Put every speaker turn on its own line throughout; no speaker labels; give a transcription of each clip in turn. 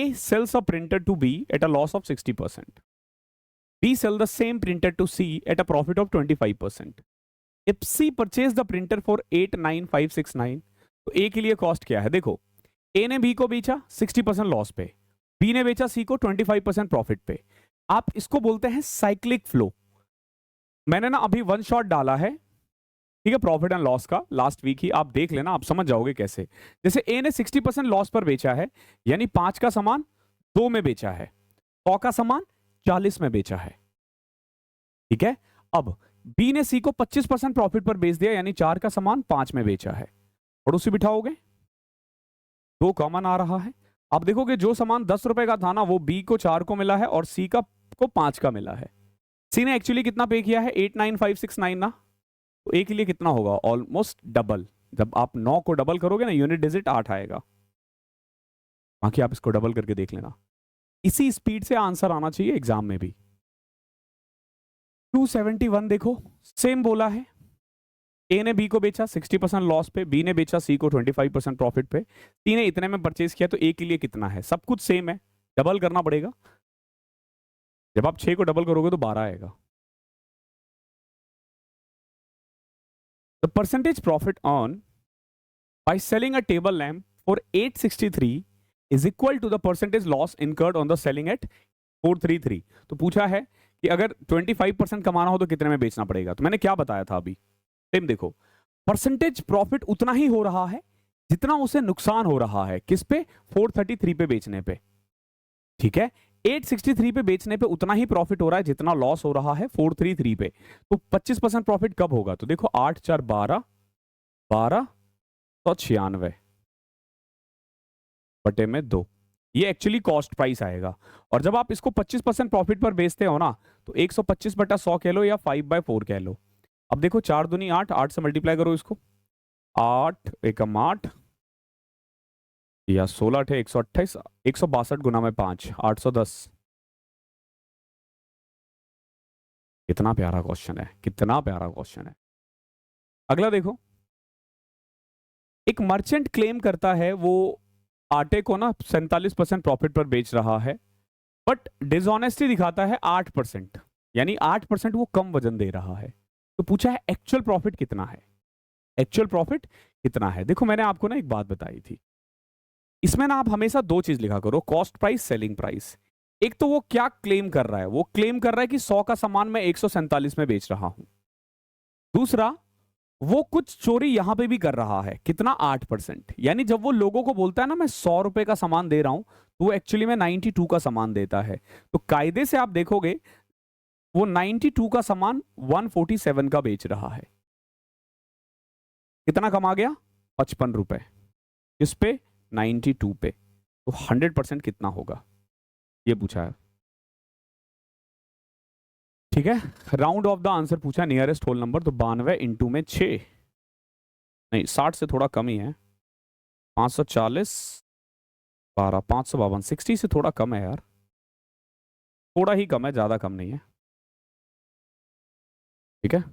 A sells a printer to B at a loss of 60%. B sell the same printer to C at a profit of 25%. If C purchase the printer for 89569, तो A के लिए cost क्या है? देखो, A ने B को बेचा 60% loss पे, B ने बेचा C को 25% प्रॉफिट पे। आप इसको बोलते हैं साइक्लिक फ्लो। मैंने ना अभी वन शॉट डाला है, ठीक है, प्रॉफिट एंड लॉस का, लास्ट वीक ही, आप देख लेना, आप समझ जाओगे कैसे। जैसे ए ने 60% लॉस पर बेचा है, यानी 5 का सामान 2 में बेचा है, 100 का सामान 40 में बेचा है, ठीक है। अब बी ने सी को 25% प्रॉफिट पर बेच दिया, यानी 4 का सामान 5 में बेचा है, और उसे बिठाओगे, 2 कॉमन आ रहा है। अब देखोगे जो सामान 10 रुपए का था ना, वो बी को 4 को मिला है और सी का को 5 का मिला है। सी ने एक्चुअली कितना पे किया है? 89569 ना, तो ए के लिए कितना होगा? Almost double. जब आप 9 को डबल करोगे ना, यूनिट डिजिट 8 आएगा। बाकी आप इसको डबल करके देख लेना, इसी स्पीड से आंसर आना चाहिए एग्जाम में भी। 271 देखो, सेम बोला है, ए ने बी को बेचा 60% लॉस पे, बी ने बेचा सी को 25% प्रॉफिट पे, सी ने इतने में परचेज किया, तो ए के लिए कितना है? सब कुछ सेम है, डबल करना पड़ेगा। जब आप 6 को डबल करोगे तो 12 आएगा। The percentage profit on by selling a table lamp for 863 is equal to the percentage loss incurred on the selling at 433। तो पूछा है कि अगर 25% कमाना हो तो कितने में बेचना पड़ेगा। तो मैंने क्या बताया था अभी, सेम देखो, परसेंटेज प्रॉफिट उतना ही हो रहा है जितना उसे नुकसान हो रहा है, किस पे? 433 पे बेचने पे, ठीक है। 863 पे बेचने पे उतना ही प्रॉफिट हो रहा है जितना लॉस हो रहा है 433 पे। तो 25% प्रॉफिट कब होगा? तो देखो 8 4 12, 1296 बटे में 2, ये एक्चुअली कॉस्ट प्राइस आएगा। और जब आप इसको 25% प्रॉफिट पर बेचते हो ना, तो 125 बटा 100 कह लो या 5/4 कह लो। अब देखो 4 दूनी 8, 8 से मल्टीप्लाई करो इसको, 8 एकम 8 या 16 8 128, 162 गुना में 5, 810। कितना प्यारा क्वेश्चन है, कितना प्यारा क्वेश्चन है। अगला देखो, एक मर्चेंट क्लेम करता है वो आटे को ना 47% प्रॉफिट पर बेच रहा है, बट डिसऑनेस्टी दिखाता है 8%, यानी 8% वो कम वजन दे रहा है। तो पूछा है एक्चुअल प्रॉफिट कितना है? एक्चुअल प्रॉफिट कितना है? देखो मैंने आपको ना एक बात बताई थी, इसमें ना आप हमेशा 2 चीज लिखा करो, कॉस्ट प्राइस, सेलिंग प्राइस। एक तो वो क्या क्लेम कर रहा है, वो क्लेम कर रहा है कि 100 का सामान मैं 147 में बेच रहा हूं। दूसरा, वो कुछ चोरी यहां पे भी कर रहा है, कितना? 8%। यानी जब वो लोगों को बोलता है ना मैं 100 रुपए का सामान दे रहा हूं, तो वो एक्चुअली में 92 का सामान देता है। तो कायदे से आप देखोगे वो 92 का सामान 147 का बेच रहा है। कितना कमा गया? 55 रुपए। किस पे? 92 पे। तो 100% कितना होगा, ये पूछा है, ठीक है। राउंड ऑफ द आंसर पूछा, नियरेस्ट होल नंबर, तो 92 इंटू में 6, नहीं 60 से थोड़ा कम ही है, 540 12, 552, 60 से थोड़ा कम है यार, थोड़ा ही कम है, ज्यादा कम नहीं है, ठीक है।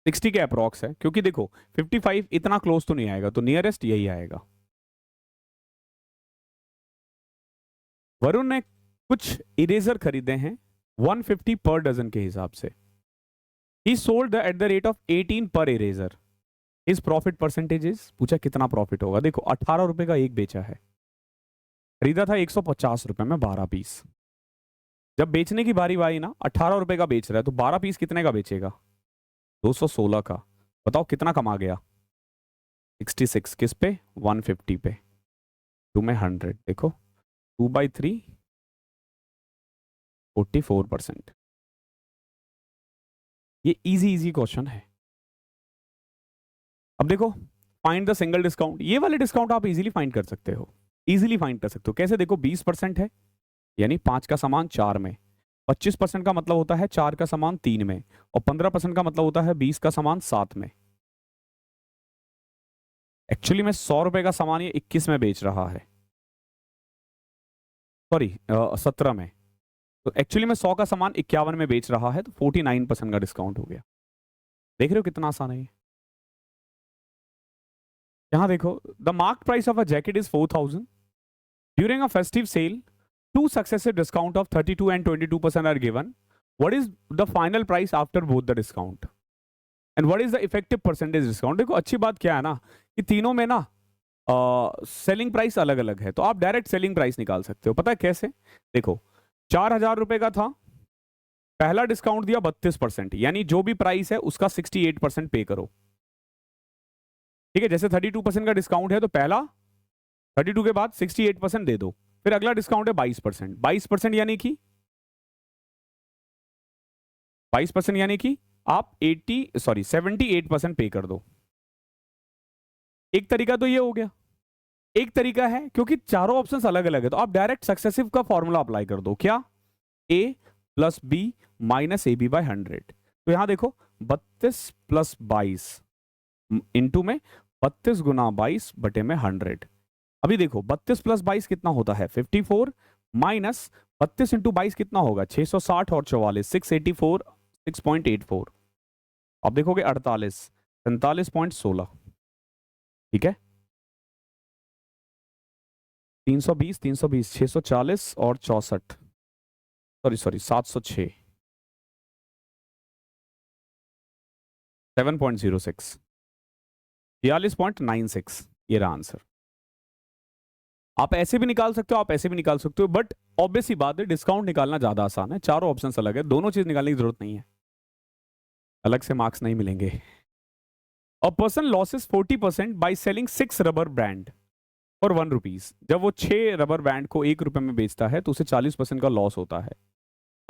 60 के अप्रॉक्स है, क्योंकि देखो 55 इतना क्लोज तो नहीं आएगा, तो नियरेस्ट यही आएगा। वरुण ने कुछ इरेजर खरीदे हैं 150 पर डजन के हिसाब से। ही sold at the rate of 18 पर इरेजर, इस प्रॉफिट परसेंटेजेस, पूछा कितना प्रॉफिट होगा। देखो 18 रुपए का एक बेचा है, खरीदा था 150 रुपए में 12 पीस। जब बेचने की बारी आई ना, 18 रुपए का बेच रहा है, तो 12 पीस कितने का बेचेगा? 216 का। बताओ कितना कमा गया? 66, किस पे? 150 पे, 2 में 100, देखो 2/3, 44%। ये इजी इजी क्वेश्चन है। अब देखो, फाइंड द सिंगल डिस्काउंट, ये वाले डिस्काउंट आप इजीली फाइंड कर सकते हो, इजीली फाइंड कर सकते हो। कैसे? देखो 20% है, यानी 5 का सामान 4 में, 25% का मतलब होता है 4 का सामान 3 में, और 15% का मतलब होता है 20 का सामान 7 में। एक्चुअली में 100 रुपए का सामान ये 21 में बेच रहा है, सॉरी 17 में। तो एक्चुअली में 100 का सामान 51 में बेच रहा है, तो 49% का डिस्काउंट हो गया। देख रहे हो कितना आसान है ये? यहां देखो, the mark price of a jacket is 4000 during a festive sale, two successive discount of 32 and 22% are given, what is the final price after both the discount and what is the effective percentage discount. देखो अच्छी बात क्या है ना, कि तीनों में ना सेलिंग प्राइस अलग अलग है, तो आप डायरेक्ट सेलिंग प्राइस निकाल सकते हो। पता है कैसे? देखो 4000 रुपए का था, पहला डिस्काउंट दिया 32%, यानी जो भी प्राइस है उसका 68% पे करो। ठीक है, जैसे 32% का डिस्काउंट है तो पहला 32 के बाद 68% दे दो, फिर अगला डिस्काउंट है 22%, 22% यानी कि 22% यानी कि आप 78% पे कर दो। एक तरीका तो ये हो गया। एक तरीका है, क्योंकि चारों ऑप्शंस अलग अलग है, तो आप डायरेक्ट सक्सेसिव का फॉर्मूला अप्लाई कर दो। क्या? A plus B minus A B by 100। तो यहां देखो 32 प्लस 22 इंटू में 32 गुना 22 बटे में 100। अभी देखो 32 प्लस 22 कितना होता है 54, माइनस 32 इंटू 22 कितना होगा 660 और 44 684 6.84। अब देखोगे 48 47.16। ठीक है, 320 320 640 और 64, सॉरी 706 7.06 42.96। ये रहा आंसर। आप ऐसे भी निकाल सकते हो, आप ऐसे भी निकाल सकते हो, बट ऑब्वियस ही बात है डिस्काउंट निकालना ज्यादा आसान है। चारों ऑप्शंस अलग है, दोनों चीज निकालने की जरूरत नहीं है, अलग से मार्क्स नहीं मिलेंगे। A person losses 40% by selling 6 rubber band for 1 rupees. जब वो 6 रबर बैंड को 1 रुपए में बेचता है तो उसे 40% का लॉस होता है।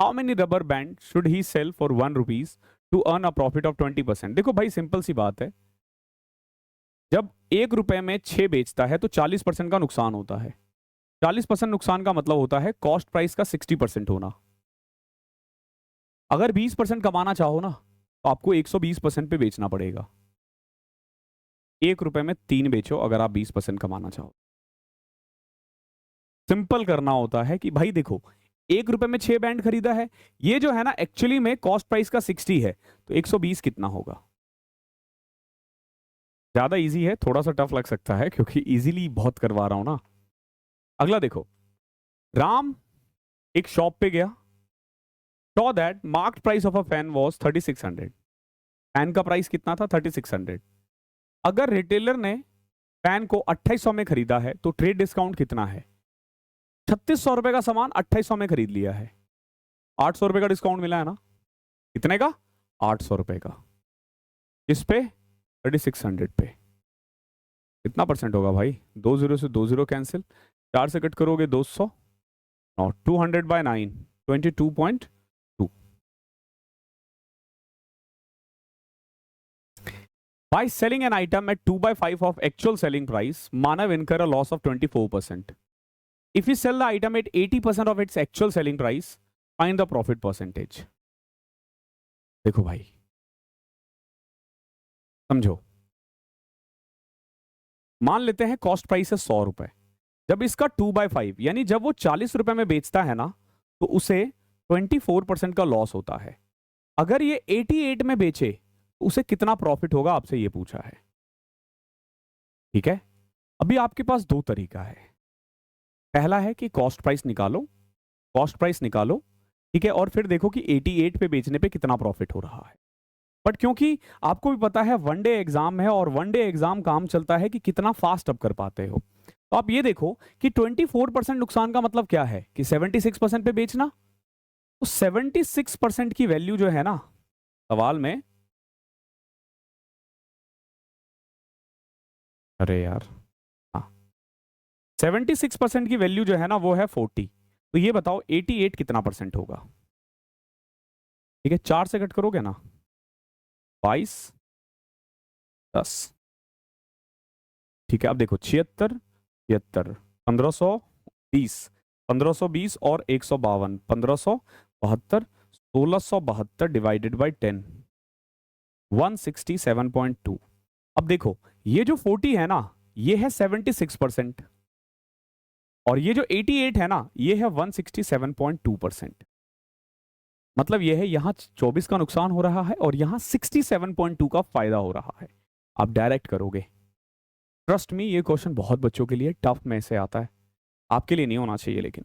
How many rubber band should he sell for 1 rupees to earn a profit of 20%? देखो भाई सिंपल सी बात है, जब 1 रुपए में 6 बेचता है तो 40% का नुकसान होता है। 40% नुकसान का मतलब होता है कॉस्ट प्राइस का 60% होना। अगर 20% कमाना चाहो ना तो आपको 120% पे बेचना पड़ेगा। 1 रुपए में 3 बेचो अगर आप 20% कमाना चाहो। सिंपल करना होता है कि भाई देखो 1 रुपए में 6 बैंड खरीदा है, ये जो है ना एक्चुअली में कॉस्ट प्राइस का 60 है, तो 120 कितना होगा। ज्यादा इजी है, थोड़ा सा टफ लग सकता है क्योंकि इजीली बहुत करवा रहा हूं ना। अगला देखो, राम एक शॉप पे गया, saw that marked price of a fan was 3600। Fan का प्राइस कितना था 3600। अगर रिटेलर ने फैन को 2800 में खरीदा है तो ट्रेड डिस्काउंट कितना है? 3600 रुपए का सामान 2800 में खरीद लिया है, 800 रुपए का डिस्काउंट मिला है ना। कितने का? 800 रुपए का। किस पे? 3600 पे। कितना परसेंट होगा भाई? 20 से 20 कैंसिल, 4 से कट करोगे 200 और 200 bye 9 22.2। By selling an item at 2 by 5 of actual selling price, Manav incur a loss of 24%. If we sell the item at 80% of its actual selling price, find the profit percentage. देखो भाई समझो, मान लेते हैं cost price है 100 रुपए। जब इसका 2 by 5 यानी जब वो 40 रुपए में बेचता है ना तो उसे 24% का लॉस होता है। अगर ये 88 में बेचे तो उसे कितना प्रॉफिट होगा, आपसे ये पूछा है। ठीक है, अभी आपके पास दो तरीका है। पहला है कि कॉस्ट प्राइस निकालो, कॉस्ट प्राइस निकालो, ठीक है, और फिर देखो कि 88 पे बेचने पे कितना प्रॉफिट हो रहा है। बट क्योंकि आपको भी पता है 1 डे एग्जाम है और 1 डे एग्जाम काम चलता है कि कितना फास्ट आप कर पाते हो, तो आप ये देखो कि 24% नुकसान का मतलब क्या है कि 76% पे बेचना। तो 76% की वैल्यू जो है ना सवाल में, अरे यार हाँ, 76% की वैल्यू जो है ना वो है 40। तो ये बताओ 88 कितना परसेंट होगा? ठीक है, 4 से कट करोगे ना 22 10। ठीक है, अब देखो 76 76 1520 1520 और 152 1572 1672 डिवाइडेड बाई 10 167.2। अब देखो ये जो 40 है ना ये है 76% और ये जो 88 है ना ये है 167.2%। मतलब ये है यहां 24 का नुकसान हो रहा है और यहां 67.2 का फायदा हो रहा है। आप डायरेक्ट करोगे, ट्रस्ट मी, ये क्वेश्चन बहुत बच्चों के लिए टफ में से आता है, आपके लिए नहीं होना चाहिए लेकिन